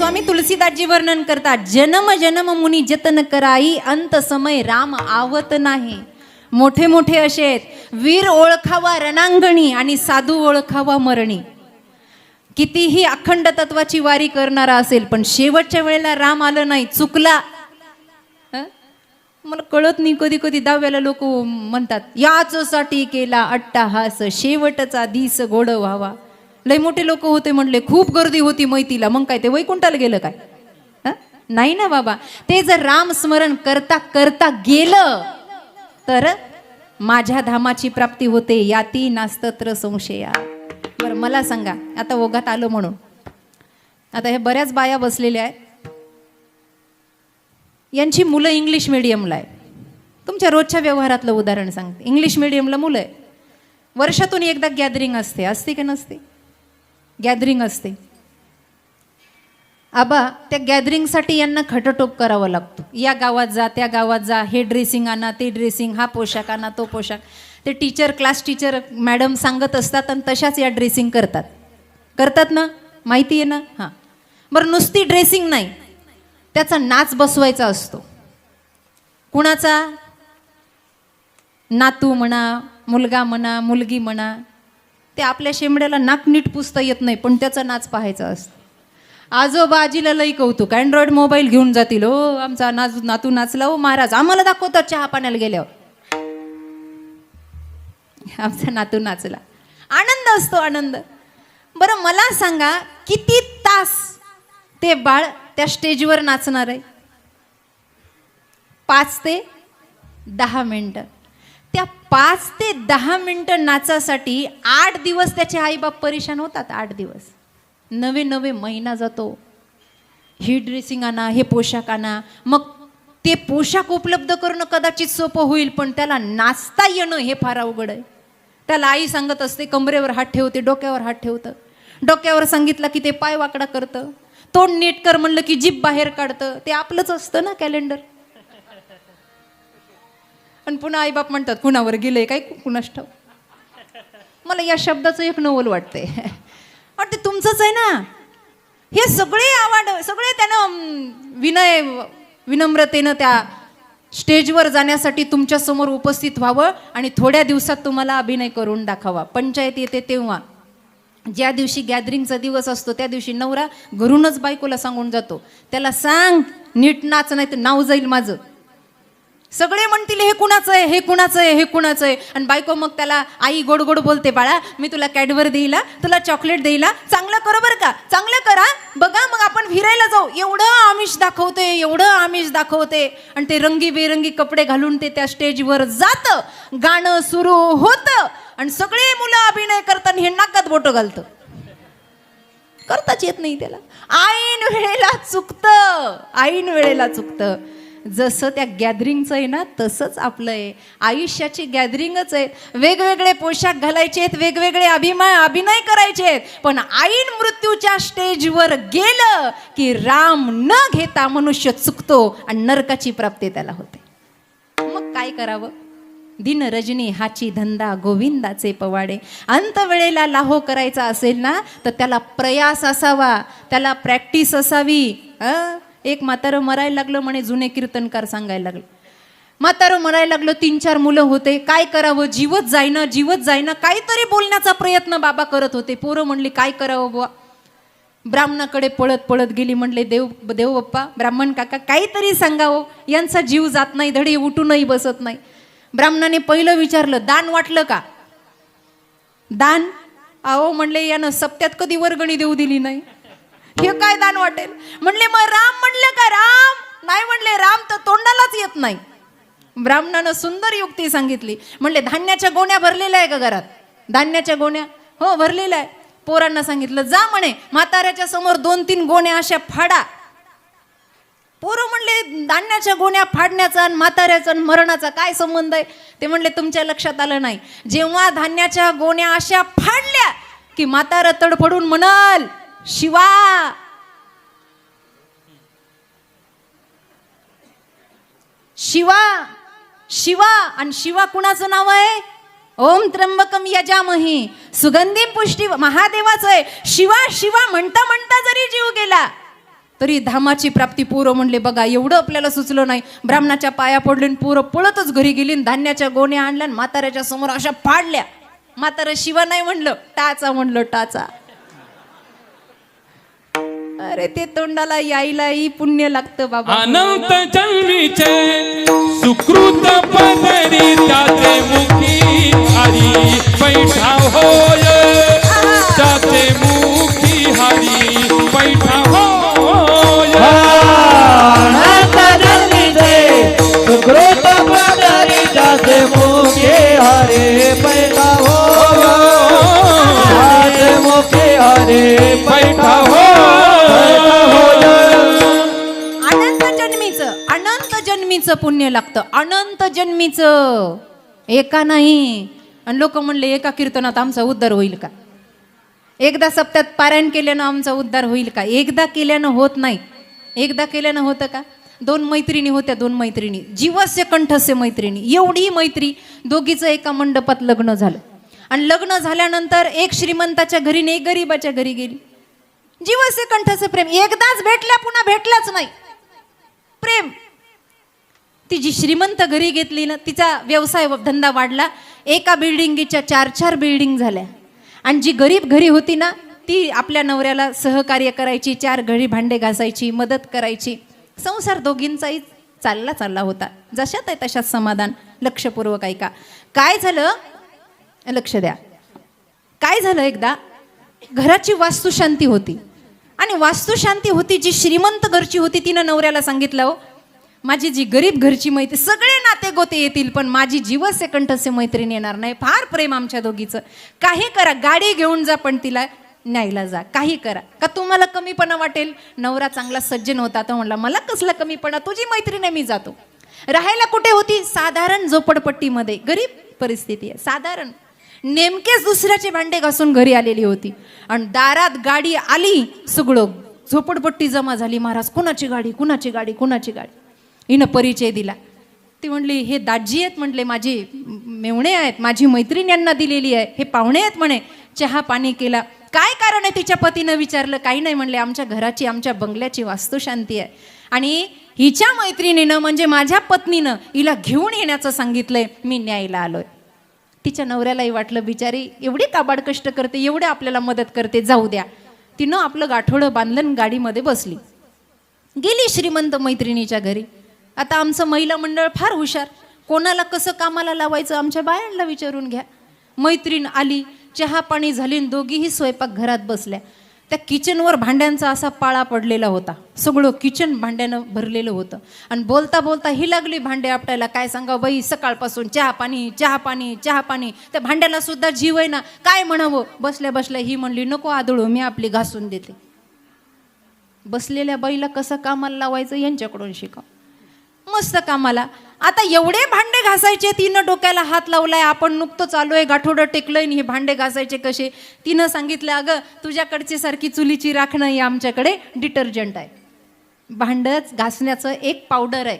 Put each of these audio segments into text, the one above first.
स्वामी तुलसीदासजी वर्णन करतात, जन्म जन्म मुनी जतन कराई, अंत समय राम आवत नाही. मोठे मोठे असे आहेत, वीर ओळखावा रणांगणी आणि साधू ओळखावा मरणी. कितीही अखंड तत्वाची वारी करणारा असेल, पण शेवटच्या वेळेला राम आलं नाही, चुकला. मला कळत नाही, कधी कधी दहाव्याला लोक म्हणतात, याचसाठी केला अट्टाहास, शेवटचा दिस गोड व्हावा. लय मोठे लोक होते म्हणले, खूप गर्दी होती मैतीला, मग काय ते वैकुंठाला गेलं काय? नाही ना बाबा. ते जर राम स्मरण करता करता गेलं तर माझ्या धामाची प्राप्ती होते, याती नास्तत्र संशया. बरं मला सांगा, आता ओघात आलो म्हणून आता हे बऱ्याच बाया बसलेल्या आहेत, यांची मुलं इंग्लिश मिडियमला आहे. तुमच्या रोजच्या व्यवहारातलं उदाहरण सांगते. इंग्लिश मिडियमला मुलं आहे, वर्षातून एकदा गॅदरिंग असते, असते की नसते? गॅदरिंग असते. आबा त्या गॅदरिंगसाठी यांना खटोटोप करावं लागतो. या गावात जा, त्या गावात जा, हे ड्रेसिंग आणा, ते ड्रेसिंग, हा पोशाख आणा, तो पोशाख. ते टीचर, क्लास टीचर मॅडम सांगत असतात आणि तशाच या ड्रेसिंग करतात ना, माहिती आहे ना? हां बरं, नुसती ड्रेसिंग नाही, त्याचा नाच बसवायचा असतो. कुणाचा? नातू म्हणा, मुलगा म्हणा, मुलगी म्हणा. ते आपल्या शेंबड्याला नाक नीट पुसता येत नाही, पण त्याचा नाच पाहायचा असतो. आजोबा आजीला लई कौतुक, अँड्रॉइड मोबाईल घेऊन जातील, हो आमचा नातू नाचला, हो महाराज आम्हाला दाखवतात चहा पाण्याला गेल्यावर, आमचा नातू नाचला. आनंद असतो, आनंद. बरं मला सांगा, किती तास ते बाळ त्या स्टेजवर नाचणार आहे? 5 ते 10 मिनिटं. त्या 5 ते 10 मिनिटं नाचासाठी 8 दिवस त्याचे आईबाप परेशान होतात. 8 दिवस, नवे महिना जातो. ही ड्रेसिंग आणा, हे पोशाख आणा. मग ते पोशाख उपलब्ध करणं कदाचित सोपं होईल, पण त्याला नाचता येणं हे फार अवघड आहे. त्याला आई सांगत असते, कमरेवर हात ठेवते, डोक्यावर हात ठेवतं. डोक्यावर सांगितलं की ते पाय वाकडा करतं. तोंड नीट कर म्हणलं की जीभ बाहेर काढतं. ते आपलंच असतं ना कॅलेंडर. आणि पुन्हा आईबाप म्हणतात, कुणावर गेलंय काय कुणास ठाऊक. मला या शब्दाचं एक नवल वाटतंय. ते तुमचंच आहे ना. हे सगळे त्यानं विनम्रतेनं त्या स्टेजवर जाण्यासाठी तुमच्या समोर उपस्थित व्हावं आणि थोड्या दिवसात तुम्हाला अभिनय करून दाखवा. पंचायत येते तेव्हा, ज्या दिवशी गॅदरिंगचा दिवस असतो त्या दिवशी नवरा घरूनच बायकोला सांगून जातो, त्याला सांग नीट नाच, नाही तर नाव जाईल माझं. सगळे म्हणतील हे कुणाचं आहे, हे कुणाचं आहे, हे कुणाचं आहे. आणि बायको मग त्याला, आई गोड गोड बोलते, बाळा मी तुला कॅडबर देईला, तुला चॉकलेट देईला, चांगलं कर बरं का, चांगलं करा बघा, मग आपण फिरायला जाऊ. एवढं आमिष दाखवते, एवढं आमिष दाखवते. आणि ते रंगीबेरंगी कपडे घालून ते त्या स्टेजवर जातं, गाणं सुरू होतं आणि सगळे मुलं अभिनय करतात. हे नाकात बोटं घालतं, करताच येत नाही त्याला. ऐन वेळेला चुकतं, ऐन वेळेला चुकतं. जसं त्या गॅदरिंगचं आहे ना, तसंच आपलं आहे. आयुष्याची गॅदरिंगच आहे. वेगवेगळे पोशाख घालायचे आहेत, वेगवेगळे अभिनय करायचे आहेत, पण ऐन मृत्यूच्या स्टेजवर गेलं की राम न घेता मनुष्य चुकतो आणि नरकाची प्राप्ती त्याला होते. मग काय करावं? दिन रजनी हाची धंदा, गोविंदाचे पवाडे. अंत वेळेला लाहो करायचा असेल ना, तर त्याला प्रयास असावा, त्याला प्रॅक्टिस असावी. एक म्हातारं मरायला लागलं म्हणे, जुने कीर्तनकार सांगायला लागले. म्हातारं मरायला लागलं, 3-4 मुलं होते, काय करावं, जीवच जाईना. काहीतरी बोलण्याचा प्रयत्न बाबा करत होते. पोरं म्हणली काय करावं बुवा. ब्राह्मणाकडे पळत पळत गेली, म्हणले देव बाप्पा, ब्राह्मण काका काहीतरी सांगावं, यांचा जीव जात नाही, धडी उठूनही बसत नाही. ब्राह्मणाने पहिलं विचारलं, दान वाटलं का? दान? अहो म्हणले, यानं सप्त्यात कधी वर्गणी देऊ दिली नाही, हे काय दान वाटेल? म्हणले मग राम म्हणलं का? राम नाही म्हणले, राम तर तोंडालाच येत नाही. ब्राह्मणानं सुंदर युक्ती सांगितली. म्हणले धान्याच्या गोण्या भरलेल्या आहे का घरात? धान्याच्या गोण्या? हो भरलेल्या आहे. पोरांना सांगितलं, जा म्हणे म्हाताऱ्याच्या समोर 2-3 गोण्या अशा फाडा. पोरं म्हणले, धान्याच्या गोण्या फाडण्याचा आणि म्हाताऱ्याचा आणि मरणाचा काय संबंध आहे? ते म्हणले, तुमच्या लक्षात आलं नाही, जेव्हा धान्याच्या गोण्या अशा फाडल्या की म्हातारं तडफडून म्हणाल, शिवा. शिवा शिवा. आणि शिवा कुणाचं नाव आहे? ओम त्र्यंबकम यजामहे सुगंधिम पुष्टी, महादेवाचं आहे. शिवा शिवा म्हणता म्हणता जरी जीव गेला तरी धामाची प्राप्ती. पोरं म्हणले बघा एवढं आपल्याला सुचलं नाही. ब्राह्मणाच्या पाया पडले पोरं पळतच घरी गेली, धान्याच्या गोण्या आणल्या, म्हाताऱ्याच्या समोर अशा फाडल्या. म्हातारं शिवा नाही म्हणलं, टाचा म्हणलं, टाचा. अरे ते तोंडाला यायलाही पुण्य लागतं बाबा. अनंत जन्मीचे सुकृत पदरी त्याचे मुखी हरी बैठा होय, त्याचे मुखी हरी बैठा होय. अनंत जन्मीचे सुकृत पदरी त्याचे मुखी हरी बैठा होय, त्याचे मुखी हरी बैठा होय. अनंत जन्मीचं पुण्य लागतं, अनंत जन्मीचं. एका नाही. आणि लोक म्हणले एका कीर्तनात आमचा उद्धार होईल का, एकदा सप्त्यात पारायण केल्यानं आमचा उद्धार होईल का. एकदा केल्यानं होत नाही. एकदा केल्यानं होतं का. 2 मैत्रिणी होत्या, 2 मैत्रिणी, जीवस्य कंठस्य मैत्रिणी. एवढी मैत्री, दोघीचं एका मंडपात लग्न झालं. आणि लग्न झाल्यानंतर एक श्रीमंताच्या घरी आणि एक गरीबाच्या घरी गेली. जीवस्य कंठस्य प्रेम. एकदाच भेटल्या, पुन्हा भेटल्याच नाही. प्रेम. ती जी श्रीमंत घरी घेतली ना, तिचा व्यवसाय धंदा वाढला. एका बिल्डिंगच्या 4-4 बिल्डिंग झाल्या. आणि जी गरीब घरी होती ना, ती आपल्या नवऱ्याला सहकार्य करायची, 4 घडी भांडे घासायची, मदत करायची. संसार दोघींचाही चालला होता. जशात आहे तशात समाधान. लक्षपूर्वक ऐका. काय झालं, लक्ष द्या. काय झालं, एकदा घराची वास्तुशांती होती. आणि वास्तुशांती होती, जी श्रीमंत घरची होती तिनं नवऱ्याला सांगितलं, हो माझी जी गरीब घरची मैत्री, सगळे नाते गोते येतील पण माझी जीवस्य कंठस्य मैत्रीण येणार नाही. फार प्रेम आमच्या दोघीचं. काही करा, गाडी घेऊन जा पण तिला न्यायला जा, काही करा. का तुम्हाला कमीपणा वाटेल. नवरा चांगला सज्जन होता. तो म्हणला मला कसला कमीपणा, तुझी मैत्रीण आहे, मी जातो. राहायला कुठे होती, साधारण झोपडपट्टीमध्ये. गरीब परिस्थिती आहे, साधारण. नेमकेच दुसऱ्याचे भांडे घासून घरी आलेली होती. आणि दारात गाडी आली, सगळं झोपडपट्टी जमा झाली. महाराज कुणाची गाडी, कुणाची गाडी, कुणाची गाडी. हिनं परिचय दिला. ती म्हणली हे दाजी आहेत, म्हटले माझे मेवणे आहेत, माझी मैत्रीण यांना दिलेली आहे, हे पाहुणे आहेत म्हणे. चहा पाणी केला. काय कारण आहे तिच्या पतीनं विचारलं. काही नाही म्हणले, आमच्या घराची, आमच्या बंगल्याची वास्तुशांती आहे आणि हिच्या मैत्रिणीनं म्हणजे माझ्या पत्नीनं हिला घेऊन येण्याचं सांगितलंय, मी न्यायला आलोय. तिच्या नवऱ्यालाही वाटलं बिचारी एवढी काबाड कष्ट करते, एवढे आपल्याला मदत करते, जाऊ द्या. तिनं आपलं गाठोडं बांधलं, गाडीमध्ये बसली, गेली श्रीमंत मैत्रिणीच्या घरी. आता आमचं महिला मंडळ फार हुशार. कोणाला कसं कामाला लावायचं आमच्या बायांना विचारून घ्या. मैत्रीण आली, चहा पाणी झाली, दोघीही स्वयंपाक घरात बसल्या. त्या किचनवर भांड्यांचा असा पाळा पडलेला होता. सगळं किचन भांड्यानं भरलेलं होतं. आणि बोलता बोलता ही लागली भांडे आपटायला. काय सांगा बाई, सकाळपासून चहा पाणी, चहा पाणी, चहा पाणी. त्या भांड्याला सुद्धा जीव आहे ना, काय म्हणावं. बसल्या बसल्या ही म्हणली नको आदळू, मी आपली घासून देते. बसलेल्या बाईला कसं कामाला लावायचं यांच्याकडून शिका. मस्त कामाला. आता एवढे भांडे घासायचे, तिनं डोक्याला हात लावलाय. आपण नुकतं चालू आहे, गाठोडं टेकलंय, हे भांडे घासायचे कसे. तिनं सांगितलं अगं तुझ्याकडची सारखी चुलीची राख नाही, आमच्याकडे डिटर्जंट आहे. भांडच घासण्याचं एक पावडर आहे.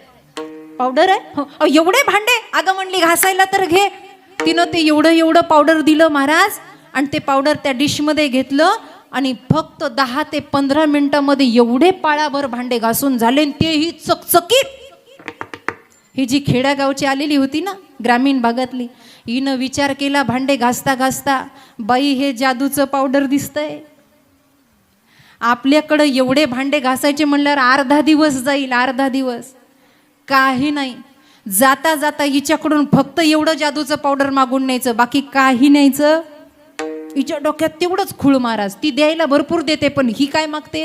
पावडर आहे हो. एवढे भांडे, अगं म्हणली घासायला तर घे. तिनं ते एवढं पावडर दिलं महाराज. आणि ते पावडर त्या डिशमध्ये घेतलं आणि फक्त 10 ते 15 मिनिटामध्ये एवढे पाळाभर भांडे घासून झाले. तेही चकचकीत. ही जी खेड्यागावची आलेली होती ना, ग्रामीण भागातली, हिनं विचार केला भांडे घासता घासता, बाई हे जादूचं पावडर दिसतंय. आपल्याकडं एवढे भांडे घासायचे म्हणल्यावर अर्धा दिवस जाईल, अर्धा दिवस. काही नाही, जाता जाता हिच्याकडून फक्त एवढं जादूचं पावडर मागून न्यायचं, बाकी काही न्यायचं. हिच्या डोक्यात तेवढंच खूळ महाराज. ती द्यायला भरपूर देते पण ही काय मागते,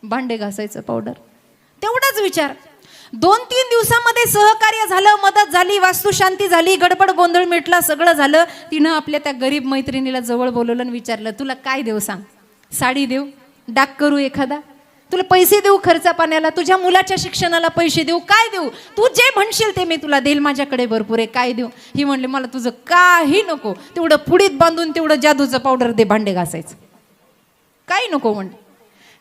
भांडे घासायचं पावडर. तेवढाच विचार. 2-3 दिवसामध्ये सहकार्य झालं, मदत झाली, वास्तुशांती झाली, गडबड गोंधळ मिटला, सगळं झालं. तिनं आपल्या त्या गरीब मैत्रिणीला जवळ बोलवलं आणि विचारलं तुला काय देऊ सांग. साडी देऊ, डाक करू एखादा, तुला पैसे देऊ खर्चा पाण्याला, तुझ्या मुलाच्या शिक्षणाला पैसे देऊ, काय देऊ, तू जे म्हणशील ते मी तुला देईल, माझ्याकडे भरपूर आहे, काय देऊ. ही म्हणली मला तुझं काही नको, तेवढं पुडीत बांधून तेवढं जादूचं पावडर दे, भांडे घासायचं, काही नको म्हणते.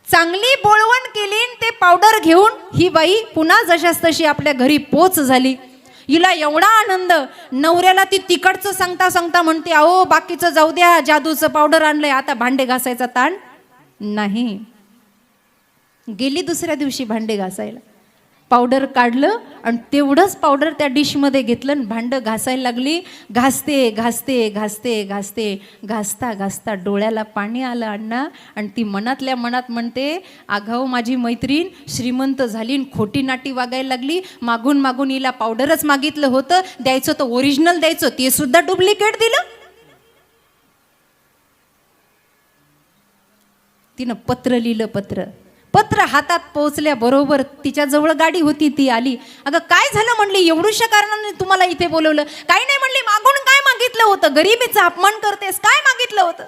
चांगली बोलवण केली. ते पावडर घेऊन ही बाई पुन्हा जशास तशी आपल्या घरी पोच झाली. हिला एवढा आनंद. नवऱ्याला ती तिकडचं सांगता सांगता म्हणते अहो बाकीचं जाऊ द्या, जादूचं पावडर आणलंय, आता भांडे घासायचा ताण नाही. गेली दुसऱ्या दिवशी भांडे घासायला, पावडर काढलं आणि तेवढंच पावडर त्या डिशमध्ये घेतलं आणि भांडं घासायला लागली. घासते घासते घासते घासते घासता घासता डोळ्याला पाणी आलं अण्णा. आणि ती मनातल्या मनात म्हणते, आगाऊ माझी मैत्रीण श्रीमंत झाली आणि खोटी नाटी वागायला लागली. मागून मागून हिला पावडरच मागितलं होतं, द्यायचं तर ओरिजिनल द्यायचं, ते सुद्धा डुप्लिकेट दिलं. तिनं पत्र लिहिलं. पत्र हातात पोहोचल्याबरोबर तिच्याजवळ गाडी होती, ती आली. अगं काय झालं म्हणली, एवढूशा कारणाने तुम्हाला इथे बोलवलं? काही नाही म्हणली, मागून काय मागितलं होतं? गरिबीचा अपमान करतेस, काय मागितलं होतं?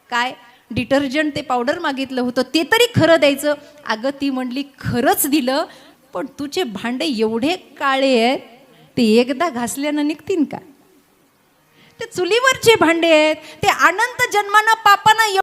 काय डिटर्जंट ते पावडर मागितलं होतं, ते तरी खरं द्यायचं. अगं ती म्हणली खरंच दिलं, पण तुझे भांडे एवढे काळे आहेत, ते एकदा घासल्यानं निघतील का? ते चुलीवरचे भांडे आहेत, ते अनंत जन्मानं पापानं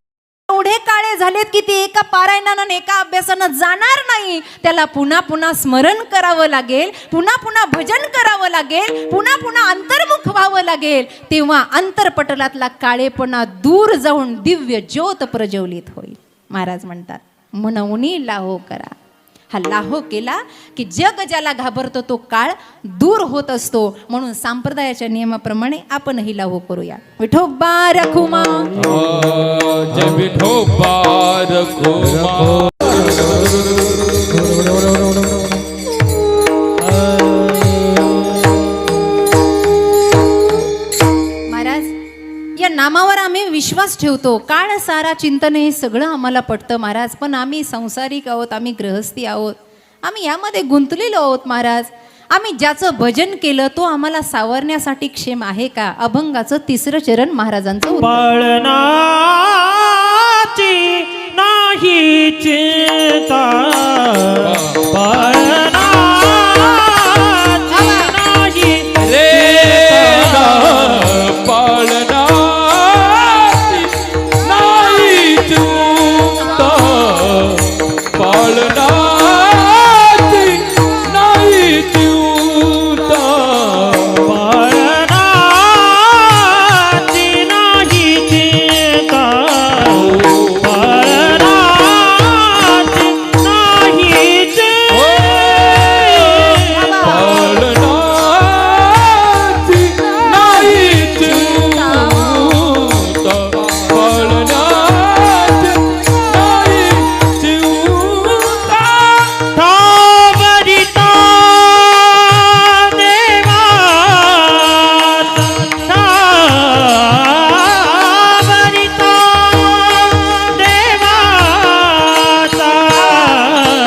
एवढे काळे झालेत की ते एका पारायणानं एका अभ्यासानं जाणार नाही. त्याला पुन्हा पुन्हा स्मरण करावं लागेल, पुन्हा पुन्हा भजन करावं लागेल, पुन्हा पुन्हा अंतर्मुख व्हावं लागेल. तेव्हा अंतरपटलातला काळेपणा दूर जाऊन दिव्य ज्योत प्रज्वलित होईल. महाराज म्हणतात, मनवणी लाहो करा. हा लाहो केला की जग ज्याला घाबरतो तो काळ दूर होत असतो. म्हणून संप्रदायाच्या नियमाप्रमाणे आपणही लाहो करूया. विठोबा रखुमा, जय विठोबा रखुमा. महाराज, या नामावर आम्ही विश्वास ठेवतो. काळ सारा चिंतन हे सगळं आम्हाला पटतं महाराज, पण आम्ही संसारिक आहोत, आम्ही गृहस्थी आहोत, आम्ही यामध्ये गुंतलेलो आहोत महाराज. आम्ही ज्याचं भजन केलं तो आम्हाला सावरण्यासाठी क्षेम आहे का? अभंगाचं 3रं चरण महाराजांचं उत्तर. पाळनाची नाही चिंता, पाळनाची नाही रे पाळना नाही चिंता, पाळना नाही चिंता, पाळनाची नाही चिंता, पाळनाची नाही चिंता, पाळनाची नाही चिंता, पाळनाची नाही चिंता. ठावरिता देवाचा, ठावरिता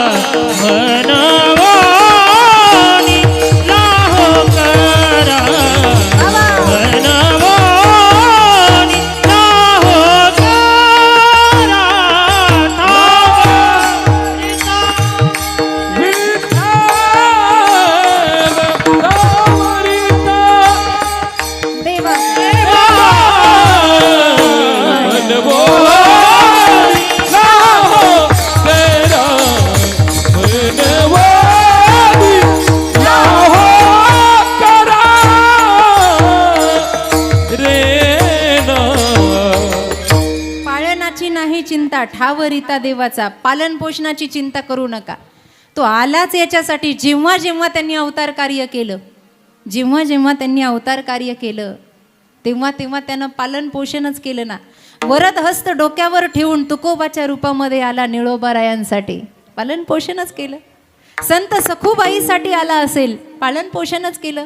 देवाचा, मनवोनी लाहो करा, मनवोनी लाहो करा. देवा पाळनाची नाही चिंता, ठावरिता देवाचा. पालन पोषणाची चिंता करू नका. तो आलाच याच्यासाठी. जेव्हा जेव्हा त्यांनी अवतार कार्य केलं, जेव्हा जेव्हा त्यांनी अवतार कार्य केलं, तेव्हा तेव्हा त्यानं पालन पोषणच केलं ना. वरद हस्त डोक्यावर ठेवून तुकोबाच्या रूपामध्ये आला निळोबारायांसाठी, पालन पोषणच केलं. संत सखूबाईसाठी आला असेल, पालन पोषणच केलं.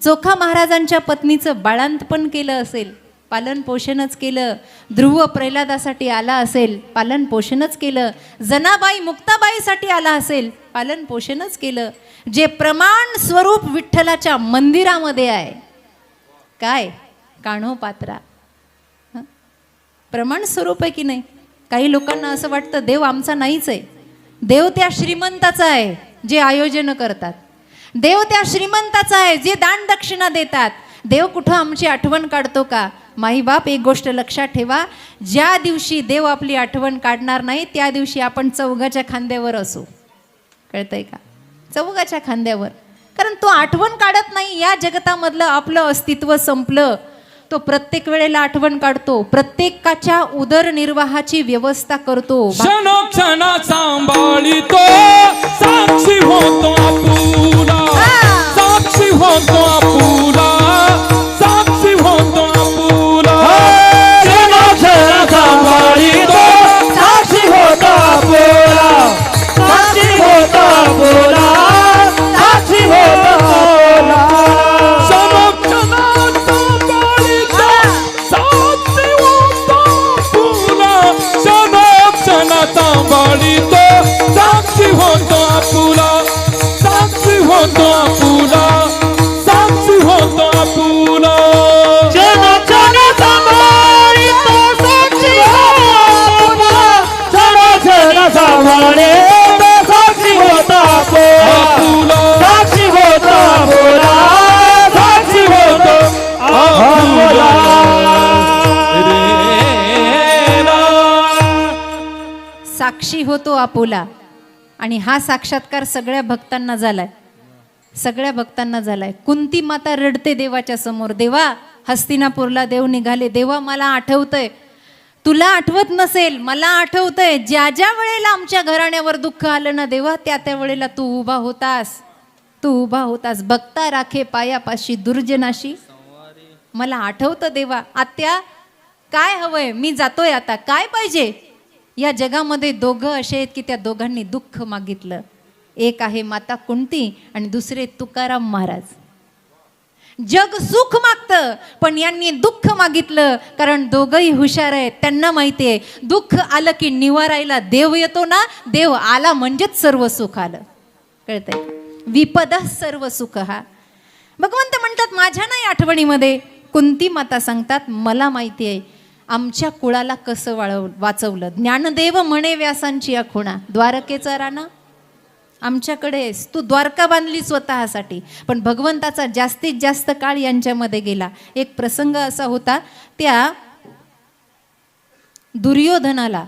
चोखा महाराजांच्या पत्नीचं बाळंतपण केलं असेल, पालन पोषणच केलं. ध्रुव प्रल्हादासाठी आला असेल, पालन पोषणच केलं. जनाबाई मुक्ताबाईसाठी आला असेल, पालन पोषणच केलं. जे प्रमाण स्वरूप विठ्ठलाच्या मंदिरामध्ये आहे, काय कान्होपात्रा प्रमाण स्वरूप आहे की नाही? काही लोकांना असं वाटतं देव आमचा नाहीच आहे. देव त्या श्रीमंताचा आहे जे आयोजन करतात. देव त्या श्रीमंताचा आहे जे दान दक्षिणा देतात. देव कुठं आमची आठवण काढतो का? माईबाप, एक गोष्ट लक्षात ठेवा, ज्या दिवशी देव आपली आठवण काढणार नाही त्या दिवशी आपण चौघाच्या खांद्यावर असू. कळतंय का? चौघाच्या खांद्यावर. कारण तो आठवण काढत नाही, या जगतामधलं आपलं अस्तित्व संपलं. तो प्रत्येक वेळेला आठवण काढतो, प्रत्येकाच्या उदरनिर्वाहाची व्यवस्था करतो. क्षणोक्षण सांभाळितो, साक्षी होतो आपुला, साक्षी होतो आपुला, साक्षी होतो आपुला. क्षणोक्षण सांभाळितो, साक्षी होता बोला, साक्षी होता बोला, साक्षी होता बोला. क्षणोक्षण सांभाळितो, साक्षी होतो आपुला, क्षणोक्षण सांभाळितो, साक्षी होतो आपुला, साक्षी होतो आपुला, साक्षी होतो आपुला. क्षणोक्षण सांभाळितो, साक्षी होता बोला, क्षणोक्षण सांभाळितो, साक्षी होता बोला, आपुला साक्षी होता बोला, साक्षी होता बोला. साक्षी होतो आपुला. आणि हा साक्षात्कार सगळ्या भक्तांना झालाय, सगळ्या भक्तांना झालाय. कुंती माता रडते देवाच्या समोर, देवा हस्तिनापूरला देव निघाले, देवा मला आठवतंय, तुला आठवत नसेल, मला आठवतंय, ज्या ज्या वेळेला आमच्या घराण्यावर दुःख आलं ना देवा, त्या त्या वेळेला तू उभा होतास, तू उभा होतास. बघता राखे पायापाशी दुर्जनाशी, मला आठवतं देवा. आत्या काय हवंय, मी जातोय आता, काय पाहिजे. या जगामध्ये दोघं असे आहेत की त्या दोघांनी दुःख मागितलं. एक आहे माता कुंती आणि दुसरे तुकाराम महाराज. जग सुख मागतं पण यांनी दुःख मागितलं, कारण दोघंही हुशार आहेत. त्यांना माहिती आहे दुःख आलं की निवारायला देव येतो ना, देव आला म्हणजेच सर्व सुख आलं. कळतंय, विपद सर्व सुख. हा भगवंत म्हणतात माझ्या नाही आठवणीमध्ये. कुंती माता सांगतात मला माहिती आहे आमच्या कुळाला कसं वाचवलं. ज्ञानदेव म्हणे व्यासांची आखुणा, द्वारकेचा राणा आमच्याकडे आहेस तू. द्वारका बांधली स्वतःसाठी, पण भगवंताचा जास्तीत जास्त काळ यांच्यामध्ये गेला. एक प्रसंग असा होता, त्या दुर्योधनाला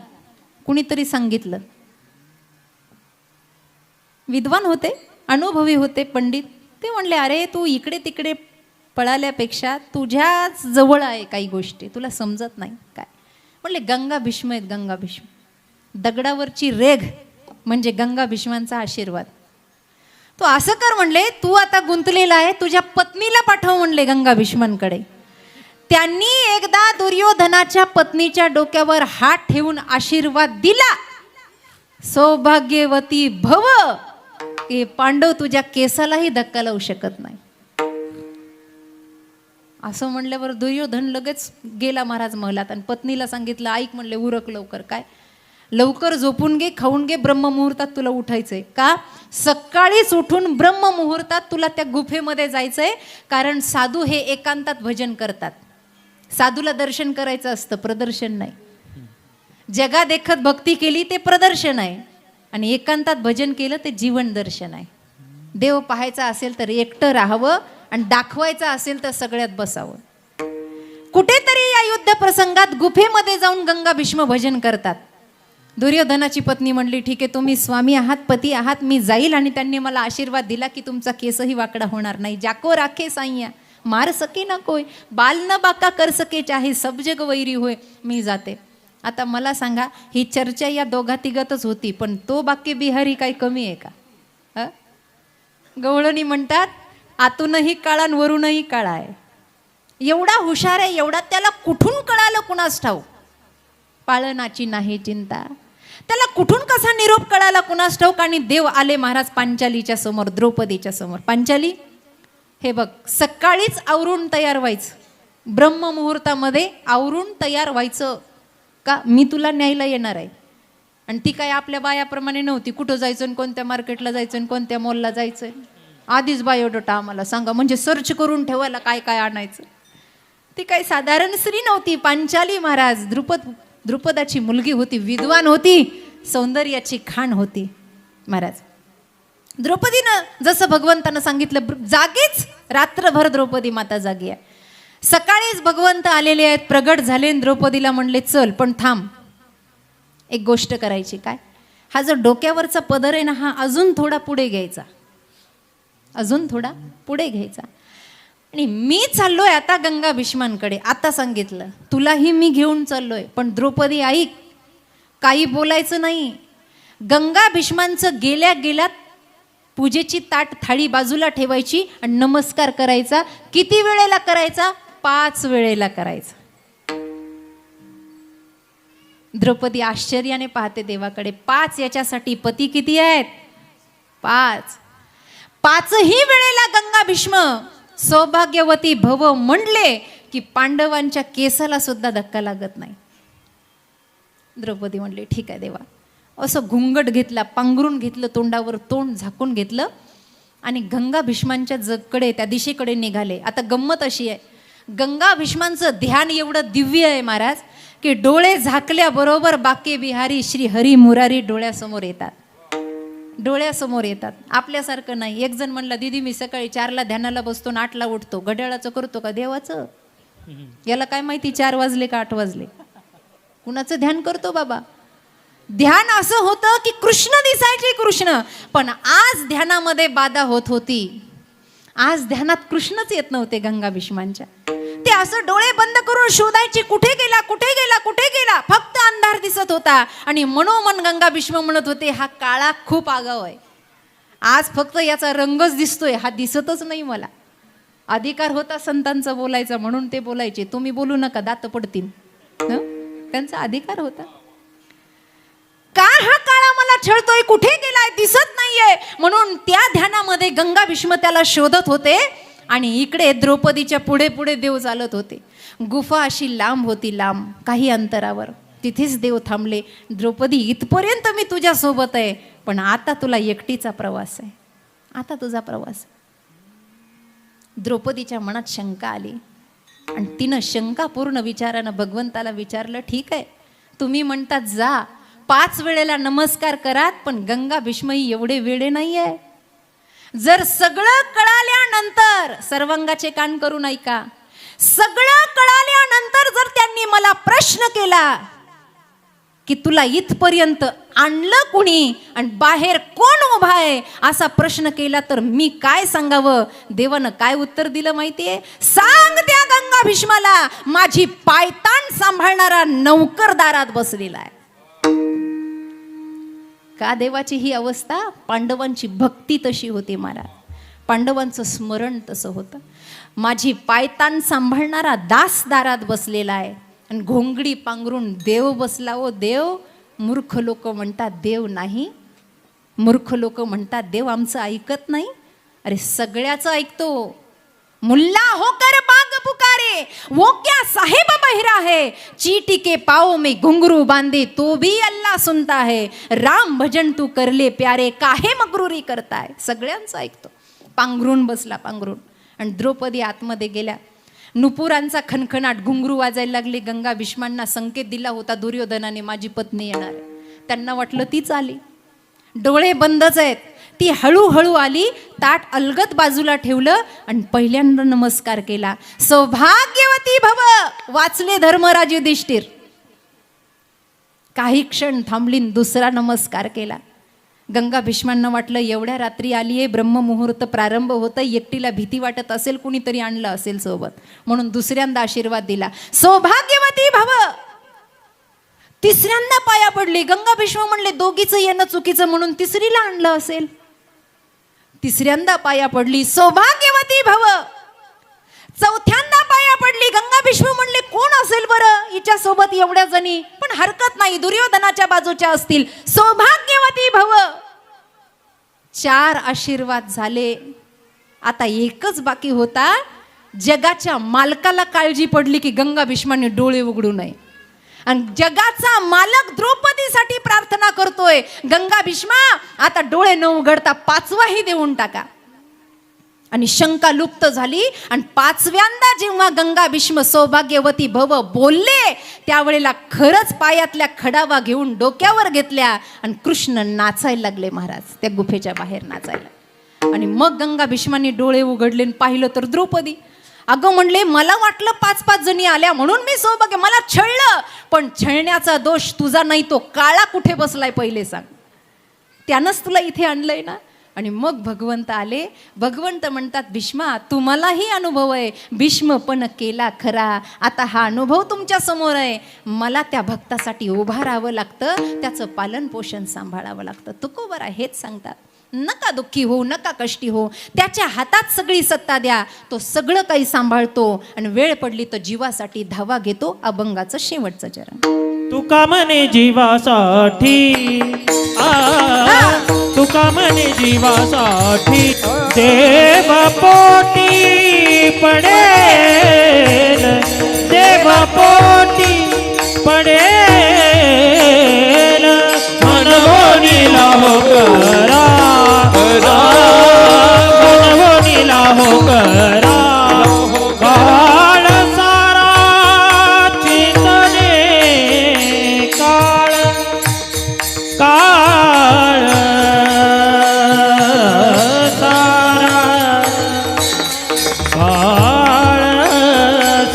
कुणीतरी सांगितलं, विद्वान होते, अनुभवी होते, पंडित. ते म्हणले अरे तू इकडे तिकडे पळाल्यापेक्षा तुझ्याच जवळ आहे काही गोष्टी, तुला समजत नाही काय. म्हणले गंगा भीष्म आहेत, गंगा भीष्म. दगडावरची रेघ म्हणजे गंगा भीष्मांचा आशीर्वाद. तो असं कर म्हणले, तू आता गुंतलेला आहे, तुझ्या पत्नीला पाठव म्हणले गंगा भीष्मांकडे. त्यांनी एकदा दुर्योधनाच्या पत्नीच्या डोक्यावर हात ठेवून आशीर्वाद दिला, सौभाग्यवती भव, हे पांडव तुझ्या केसालाही धक्का लावू शकत नाही. असं म्हणल्यावर दुर्योधन लगेच गेला महाराज महलात आणि पत्नीला सांगितलं ऐक म्हणले उरक लवकर. काय लवकर झोपून घे, खाऊन घे, ब्रह्ममुहूर्तात तुला उठायचंय. का सकाळीच उठून ब्रह्ममुहूर्तात तुला त्या गुफेमध्ये जायचंय, कारण साधू हे एकांतात भजन करतात. साधूला दर्शन करायचं असतं, प्रदर्शन नाही. जगा देखत भक्ती केली ते प्रदर्शन आहे, आणि एकांतात भजन केलं ते जीवन दर्शन आहे. देव पाहायचा असेल तर एकटं राहावं आणि दाखवायचं असेल तर सगळ्यात बसावं. कुठेतरी या युद्ध प्रसंगात गुफेमध्ये जाऊन गंगा भीष्म भजन करतात. दुर्योधनाची पत्नी म्हणली ठीक आहे तुम्ही स्वामी आहात, पती आहात, मी जाईल. आणि त्यांनी मला आशीर्वाद दिला की तुमचा केसही वाकडा होणार नाही. जाको राखे साईया मार सके ना कोय, बाल न बाका कर सके चाहे सब जग वैरी होय. मी जाते. आता मला सांगा ही चर्चा या दोघा तिघातच होती, पण तो बाकी बिहारी काही कमी आहे का? गवळणी म्हणतात आतूनही काळा आणि वरूनही काळा आहे. एवढा हुशार आहे, एवढा त्याला कुठून कळालं कुणास ठाऊक. पाळनाची नाही चिंता, त्याला कुठून कसा निरोप कळाला कुणास ठाऊक. आणि देव आले महाराज पांचालीच्या समोर, द्रौपदीच्या समोर. पांचाली हे बघ, सकाळीच आवरून तयार व्हायचं, ब्रह्ममुहूर्तामध्ये आवरून तयार व्हायचं. का मी तुला न्यायला येणार आहे. आणि ती काय आपल्या बायाप्रमाणे नव्हती, कुठं जायचं आणि कोणत्या मार्केटला जायचं आणि कोणत्या मॉलला जायचं, आधीच बायोडाटा आम्हाला सांगा म्हणजे सर्च करून ठेवायला काय काय आणायचं. ती काही साधारण स्त्री नव्हती. पांचाली महाराज द्रुपदाची मुलगी होती, विद्वान होती, सौंदर्याची खाण होती. महाराज द्रौपदीनं जसं भगवंतानं सांगितलं जागीच रात्रभर द्रौपदी माता जागी आहे. सकाळीच भगवंत आलेले आहेत, प्रगट झाले. द्रौपदीला म्हणले चल पण थांब, एक गोष्ट करायची. काय? हा जो डोक्यावरचा पदर आहे ना, हा अजून थोडा पुढे घ्यायचा, अजून थोडा पुढे घ्यायचा. आणि मी चाललोय आता गंगा भीष्मांकडे. आता सांगितलं तुलाही मी घेऊन चाललोय, पण द्रौपदी ऐक, काही बोलायचं नाही. गंगा भीष्मांचं गेल्या गेल्यात पूजेची ताट थाळी बाजूला ठेवायची आणि नमस्कार करायचा. किती वेळेला करायचा? 5 वेळेला करायचा. द्रौपदी आश्चर्याने पाहते देवाकडे. 5 याच्यासाठी पती किती आहेत? 5. 5ही वेळेला गंगा भीष्म सौभाग्यवती भव म्हणले की पांडवांच्या केसाला सुद्धा धक्का लागत नाही. द्रौपदी म्हणली ठीक आहे देवा. असं घुंगट घेतला, पांघरून घेतलं, तोंडावर तोंड झाकून घेतलं आणि गंगा भीष्मांच्या जगकडे त्या दिशेकडे निघाले. आता गंमत अशी आहे, गंगा भीष्मांचं ध्यान एवढं दिव्य आहे महाराज की डोळे झाकल्याबरोबर बाके बिहारी श्री हरी मुरारी डोळ्यासमोर येतात. डोळ्यासमोर येतात. आपल्यासारखं नाही. एक जण म्हणला दीदी मी सकाळी 4ला ध्यानाला बसतो आणि 8ला उठतो. घड्याळाचं करतो का देवाचं? याला काय माहिती 4 वाजले का 8 वाजले? कुणाचं ध्यान करतो बाबा? ध्यान असं होतं की कृष्ण दिसायचे कृष्ण, पण आज ध्यानामध्ये बाधा होत होती. आज ध्यानात कृष्णच येत नव्हते गंगा भीष्मांच्या. ते असं डोळे बंद करून शोधायचे, कुठे गेला कुठे गेला कुठे गेला. फक्त अंधार दिसत होता आणि मनोमन गंगा भीष्म म्हणत होते हा काळा खूप आगाव आहे. आज फक्त याचा रंगच दिसतोय, हा दिसतच नाही मला. अधिकार होता संतांचा बोलायचा म्हणून ते बोलायचे. तुम्ही बोलू नका दात पडतील, त्यांचा अधिकार होता. का हा काळा मला छळतोय, कुठे गेलाय, दिसत नाहीये, म्हणून त्या ध्यानामध्ये गंगा भीष्म त्याला शोधत होते. आणि इकडे द्रौपदीच्या पुढे पुढे देव चालत होते. गुफा अशी लांब होती, लांब काही अंतरावर. तिथेच देव थांबले. द्रौपदी इथपर्यंत मी तुझ्या सोबत आहे, पण आता तुला एकटीचा प्रवास आहे. आता तुझा प्रवास. द्रौपदीच्या मनात शंका आली आणि तिनं शंकापूर्ण विचारानं भगवंताला विचारलं ठीक आहे तुम्ही म्हणतात जा 5 वेळेला नमस्कार करात, पण गंगा भीष्मही एवढे वेडे नाहीये. जर सगळं कळाल्यानंतर, सर्वांगाचे कान करून ऐका, सगळं कळाल्यानंतर जर त्यांनी मला प्रश्न केला की तुला इथपर्यंत आणलं कुणी आणि बाहेर कोण उभा आहे असा प्रश्न केला तर मी काय सांगावं? देवानं काय उत्तर दिलं माहितीये? सांग त्या गंगा भीष्माला माझी पायताण सांभाळणारा नौकर दारात बसलेला आहे. का देवाची ही अवस्था? पांडवांची भक्ती तशी होती महाराज, पांडवांचं स्मरण तसं होतं. माझी पायतान सांभाळणारा दास दारात बसलेला आहे आणि घोंगडी पांघरून देव बसला. हो देव. मूर्ख लोक म्हणतात देव नाही, मूर्ख लोक म्हणतात देव आमचं ऐकत नाही. अरे सगळ्याचं ऐकतो. मुल्ला होकर बाग पुकारे वो क्या साहेब बहिरा है, चीटी के पाओ में घुंघरू बांधे तो भी अल्लाह सुनता है, राम भजन तू करले प्यारे काहे मगरुरी करताय. सगळ्यांचं ऐकतो. पांघरून बसला, पांघरून. आणि द्रौपदी आतमध्ये गेल्या. नुपुरांचा खणखणाट, घुंगरू वाजायला लागले. गंगा भीष्मांना संकेत दिला होता दुर्योधनाने माझी पत्नी येणार आहे. त्यांना वाटलं तीच आली. डोळे बंदच आहेत. ती हळूहळू आली, ताट अलगद बाजूला ठेवलं आणि पहिल्यांदा नमस्कार केला. सौभाग्यवती भव. वाचले धर्मराज युधिष्ठिर. काही क्षण थांबली, दुसरा नमस्कार केला. गंगा भीष्मांना वाटलं एवढ्या रात्री आली आहे, ब्रह्ममुहूर्त प्रारंभ होतं, एकटीला भीती वाटत असेल, कुणीतरी आणलं असेल सोबत, म्हणून दुसऱ्यांदा आशीर्वाद दिला. सौभाग्यवती भव. तिसऱ्यांदा पाया पडली. गंगा भीष्म म्हणले दोघीचं येणं चुकीचं म्हणून तिसरीला आणलं असेल. तिसऱ्यांदा पाया पडली. सौभाग्यवती भव. चौथ्यांदा पाया पडली. गंगा भीष्म म्हणले कोण असेल बरं हिच्या सोबत एवढ्या जणी, पण हरकत नाही दुर्योधनाच्या बाजूच्या असतील. सौभाग्यवती भव. 4 आशीर्वाद झाले. आता एकच बाकी होता. जगाच्या मालकाला काळजी पडली की गंगा भीष्माने डोळे उघडू नये आणि जगाचा मालक द्रौपदीसाठी प्रार्थना करतोय, गंगा भीष्मा आता डोळे न उघडता 5वाही देऊन टाका. आणि शंका लुप्त झाली. आणि 5व्यांदा जेव्हा गंगा भीष्म सौभाग्यवती भव बोलले त्यावेळेला खरंच पायातल्या खडावा घेऊन डोक्यावर घेतल्या आणि कृष्ण नाचायला लागले महाराज, त्या गुफेच्या बाहेर नाचायला. आणि मग गंगा भीष्माने डोळे उघडले आणि पाहिलं तर द्रौपदी. अगं म्हणले मला वाटलं 5-5 जणी आल्या म्हणून मी सौभाग्य, मला छळलं, पण छळण्याचा दोष तुझा नाही, तो काळा कुठे बसलाय पहिले सांग. त्यानंच तुला इथे आणलंय ना. आणि मग भगवंत आले. भगवंत म्हणतात, भीष्मा तुम्हालाही अनुभव आहे, भीष्म पण केला खरा. आता हा अनुभव तुमच्या समोर आहे. मला त्या भक्तासाठी उभा राहावं लागतं, त्याचं पालन पोषण सांभाळावं लागतं. तुकोबरा हेच सांगतात. नका दुःखी हो, नका कष्टी हो, त्याच्या हातात सगळी सत्ता द्या, तो सगळं काही सांभाळतो. आणि वेळ पडली तर जीवासाठी धावा घेतो. अभंगाचं शेवटचं चरण. तुका म्हणे जीवासाठी तुका म्हणे जीवासाठी देव पोटी पडेल, देव पोटी पडेल, मनवोनीला हो करा, मनवोनीला हो करा. काळ सारा चिंतने, काळ काळ सारा, काळ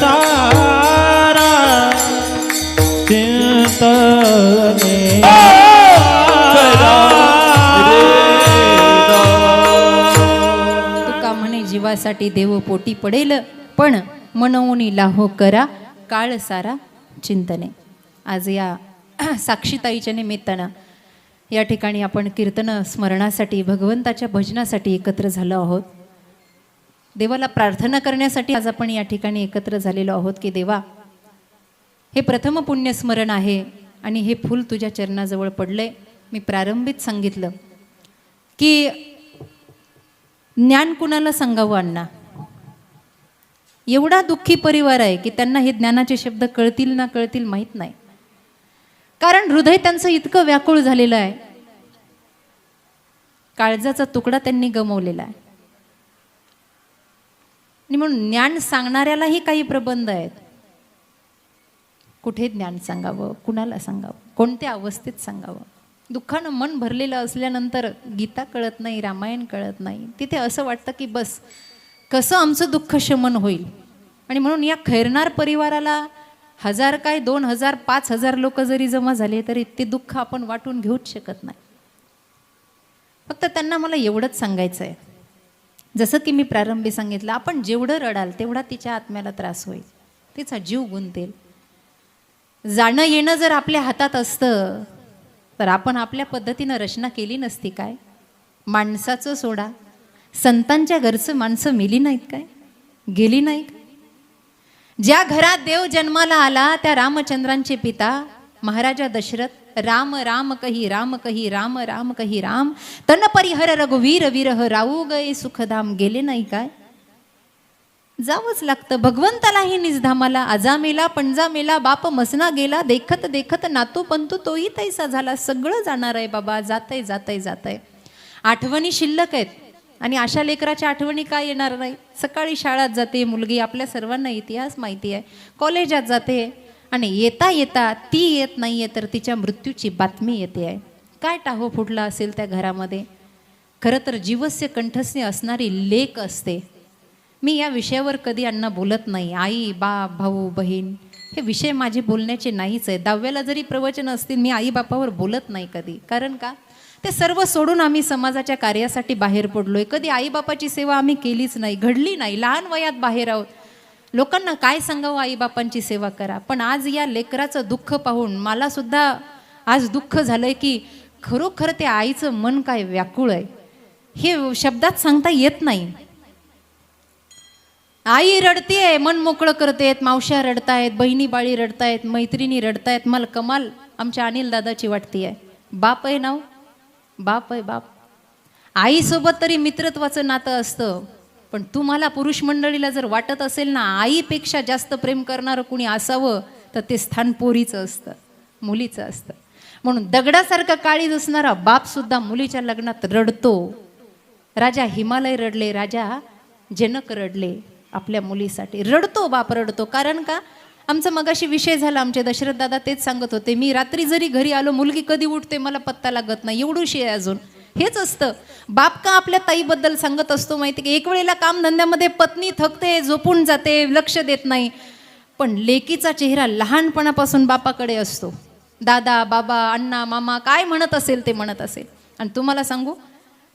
सारा चिंतने तुका म्हणे जीवासाठी देव पोटी पडेल, पण मनवूनी लाहो करा, काळ सारा चिंतने. आज या साक्षीताईच्या निमित्तानं या ठिकाणी आपण कीर्तन स्मरणासाठी, भगवंताच्या भजनासाठी एकत्र झालो आहोत. देवाला प्रार्थना करण्यासाठी आज आपण या ठिकाणी एकत्र झालेलो आहोत की देवा, हे प्रथम पुण्यस्मरण आहे आणि हे फूल तुझ्या चरणाजवळ पडले. मी प्रारंभीच सांगितलं की ज्ञान कुणाला सांगावं अण्णा. एवढा दुःखी परिवार आहे की त्यांना हे ज्ञानाचे शब्द कळतील ना कळतील माहीत नाही. कारण हृदय त्यांचं इतकं व्याकुळ झालेलं आहे. काळजाचा तुकडा त्यांनी गमावलेला आहे. आणि म्हणून ज्ञान सांगणाऱ्यालाही काही प्रबंध आहेत. कुठे ज्ञान सांगावं, कुणाला सांगावं, कोणत्या अवस्थेत सांगावं. दुःखानं मन भरलेलं असल्यानंतर गीता कळत नाही, रामायण कळत नाही. तिथे असं वाटतं की बस कसं आमचं दुःख शमन होईल. आणि म्हणून या खैरनार परिवाराला 1000 काय 2000 5000 लोक जरी जमा झाले तरी ते दुःख आपण वाटून घेऊच शकत नाही. फक्त त्यांना मला एवढंच सांगायचं आहे, जसं की मी प्रारंभी सांगितलं, आपण जेवढं रडाल तेवढा तिच्या आत्म्याला त्रास होईल, तिचा जीव गुंतेल. जाणं येणं जर आपल्या हातात असतं तर आपण आपल्या पद्धतीनं रचना केली नसती काय. माणसाचं सोडा, संतांच्या घरचं माणसं मेली नाहीत काय, गेली नाही काय. ज्या घरात देव जन्माला आला त्या रामचंद्रांचे पिता महाराजा दशरथ, राम राम कही राम कही राम राम कही राम, तन परिहर रघुवीर विरह राहू गए सुखधाम. गेले नाही काय, जावंच लागतं. भगवंतालाही निजधामाला, आजा मेला पणजा मेला, बाप मसना गेला, देखत देखत नातू पंतू तोही तैसा झाला. सगळं जाणार आहे बाबा, जातंय जातंय जातंय. आठवणी शिल्लक आहेत आणि अशा लेकराच्या आठवणी काय येणार नाही. सकाळी शाळेत जाते मुलगी, आपल्या सर्वांना इतिहास माहिती आहे, कॉलेजात जाते आणि येता येता ती येत नाही आहे तर तिच्या मृत्यूची बातमी येते आहे. काय टाहो फुटला असेल त्या घरामध्ये. खरं तर जीवस्य कंठस्थ असणारी लेक असते. मी या विषयावर कधी अण्णा बोलत नाही. आई बाप भाऊ बहीण हे विषय माझे बोलण्याचे नाहीच आहे. 10व्याला जरी प्रवचन असतील मी आई बापावर बोलत नाही कधी. कारण का, ते सर्व सोडून आम्ही समाजाच्या कार्यासाठी बाहेर पडलोय. कधी आईबापाची सेवा आम्ही केलीच नाही, घडली नाही. लहान वयात बाहेर आहोत. लोकांना काय सांगावं, आईबापांची सेवा करा. पण आज या लेकराचं दुःख पाहून मला सुद्धा आज दुःख झालंय की खरोखर त्या आईचं मन काय व्याकुळ आहे हे शब्दात सांगता येत नाही. आई रडतेय, मन मोकळं करतेत, मावश्या रडतायत, बहिणी बाळी रडतायत, मैत्रिणी रडतायत. मला कमाल आमच्या अनिल दादाची वाटते आहे. बाप आहे नाव, बाप आहे बाप. आईसोबत तरी मित्रत्वाचं नातं असतं. पण तुम्हाला पुरुष मंडळीला जर वाटत असेल ना आईपेक्षा जास्त प्रेम करणारं कुणी असावं तर ते स्थान पोरीचं असतं, मुलीचं असतं. म्हणून दगडासारखं काळीज असणारा बाप सुद्धा मुलीच्या लग्नात रडतो. राजा हिमालय रडले, राजा जनक रडले आपल्या मुलीसाठी. रडतो बाप, रडतो. कारण का, आमचा मगाशी विषय झाला, आमचे दशरथ दादा तेच सांगत होते. मी रात्री जरी घरी आलो, मुलगी कधी उठते मला पत्ता लागत नाही, एवढूशी आहे अजून. हेच असतं. बाप का आपल्या ताईबद्दल सांगत असतो माहिती की एक वेळेला कामधंद्यामध्ये पत्नी थकते, झोपून जाते, लक्ष देत नाही, पण लेकीचा चेहरा लहानपणापासून बापाकडे असतो. दादा बाबा अण्णा मामा काय म्हणत असेल ते म्हणत असेल. आणि तुम्हाला सांगू,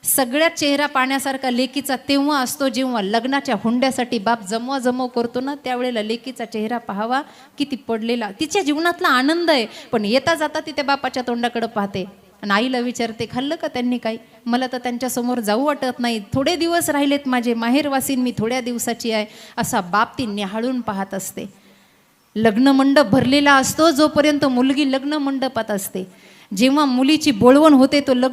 सगळ्यात चेहरा पाहण्यासारखा लेकीचा तेव्हा असतो जेव्हा लग्नाच्या हुंड्यासाठी बाप जमवाजमव करतो ना, त्यावेळेला लेकीचा चेहरा पाहावा, किती पडलेला तिच्या जीवनातला आनंद आहे. पण येता जाता ती त्या बापाच्या तोंडाकडे पाहते आणि आईला विचारते, खाल्लं का त्यांनी काही? मला तर त्यांच्यासमोर जाऊ वाटत नाही, थोडे दिवस राहिलेत माझे, माहेरवासीन मी थोड्या दिवसाची आहे. असा बाप ती निहाळून पाहत असते. लग्न मंडप भरलेला असतो जोपर्यंत मुलगी लग्न मंडपात असते. जेव्हा मुलीची बोळवण होते तो